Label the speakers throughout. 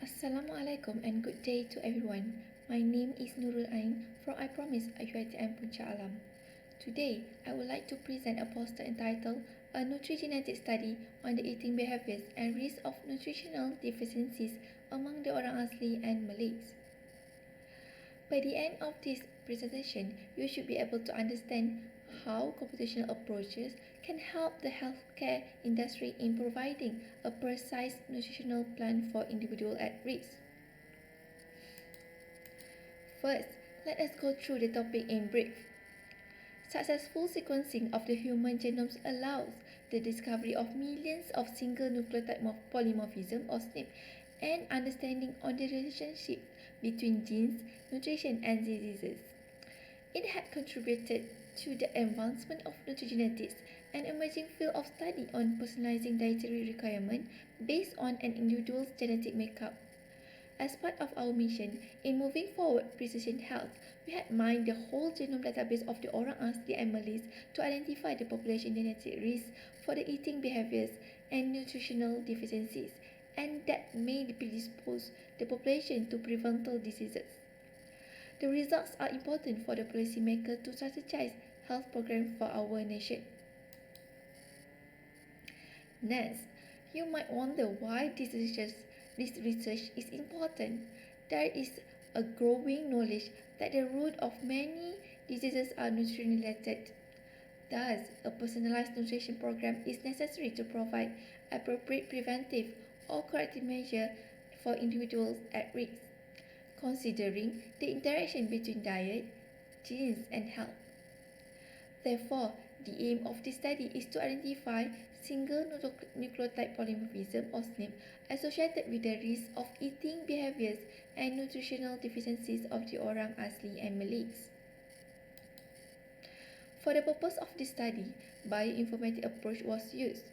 Speaker 1: Assalamualaikum and good day to everyone. My name is Nurul from I Promise UiTM Puncak Alam. Today, I would like to present a poster entitled A Nutrigenetics Study on the Eating Behaviours and Risk of Nutritional Deficiencies Among the Orang Asli and Malays. By the end of this presentation, you should be able to understand how computational approaches can help the healthcare industry in providing a precise nutritional plan for individuals at risk. First, let us go through the topic in brief. Successful sequencing of the human genome allows the discovery of millions of single nucleotide polymorphism or SNP and understanding on the relationship between genes, nutrition and diseases. It had contributed to the advancement of nutrigenetics, an emerging field of study on personalizing dietary requirements based on an individual's genetic makeup. As part of our mission in moving forward precision health, we had mined the whole genome database of the Orang Asli and Malays to identify the population genetic risk for the eating behaviours and nutritional deficiencies, and that may predispose the population to preventable diseases. The results are important for the policymaker to strategize health programs for our nation. Next, you might wonder why this research is important. There is a growing knowledge that the root of many diseases are nutrient-related. Thus, a personalized nutrition program is necessary to provide appropriate preventive or corrective measures for individuals at risk, considering the interaction between diet, genes and health. Therefore, the aim of this study is to identify single nucleotide polymorphism or SNP associated with the risk of eating behaviours and nutritional deficiencies of the Orang Asli and Malays. For the purpose of this study, bioinformatic approach was used.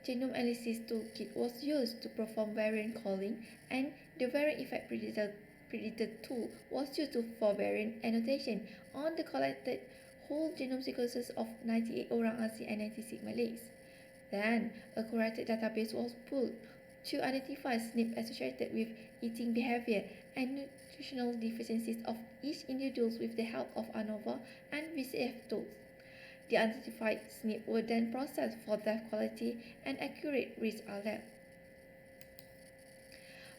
Speaker 1: Genome analysis toolkit was used to perform variant calling, and the variant effect predictor tool was used for variant annotation on the collected whole genome sequences of 98 Orang Asli and 96 Malays. Then, a corrected database was pulled to identify SNP associated with eating behaviour and nutritional deficiencies of each individual with the help of ANOVA and VCF tools. The identified SNP were then processed for their quality and accurate risk alert.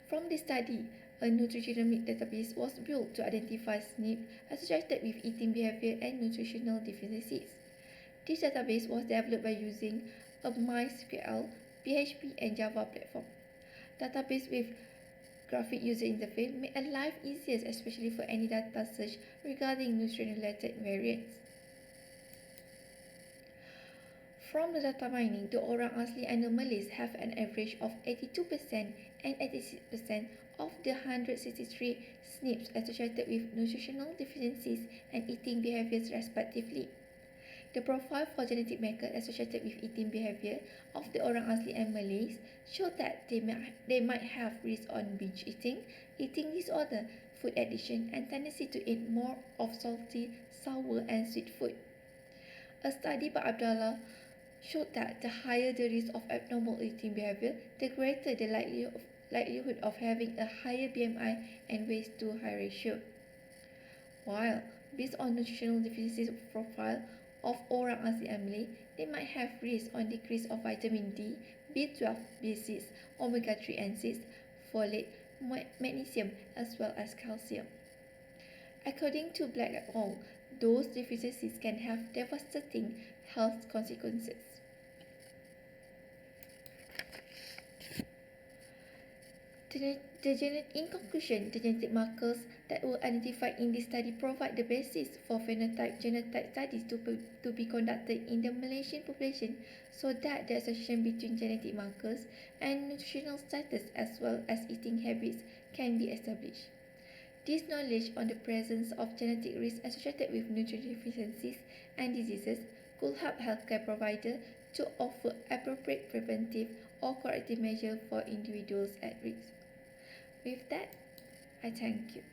Speaker 1: From this study, a nutrigenomic database was built to identify SNP associated with eating behaviour and nutritional deficiencies. This database was developed by using a MySQL, PHP and Java platform. Database with graphic user interface made life easier, especially for any data search regarding nutrient-related variants. From the data mining, the Orang Asli and the Malays have an average of 82% and 86% of the 163 SNPs associated with nutritional deficiencies and eating behaviours respectively. The profile for genetic makers associated with eating behaviour of the Orang Asli and Malays showed that they might have risk on binge eating, eating disorder, food addiction, and tendency to eat more of salty, sour, and sweet food. A study by Abdullah showed that the higher the risk of abnormal eating behaviour, the greater the likelihood of having a higher BMI and waist to high ratio. While, based on nutritional deficiencies profile of Orang Asli and Malay, they might have risk on decrease of vitamin D, B12, B6, omega-3 and 6, folate, magnesium as well as calcium. According to Black et al., those deficiencies can have devastating health consequences. In conclusion, the genetic markers that were identified in this study provide the basis for phenotype-genotype studies to be conducted in the Malaysian population so that the association between genetic markers and nutritional status as well as eating habits can be established. This knowledge on the presence of genetic risks associated with nutrient deficiencies and diseases could help healthcare providers to offer appropriate preventive or corrective measures for individuals at risk. With that, I thank you.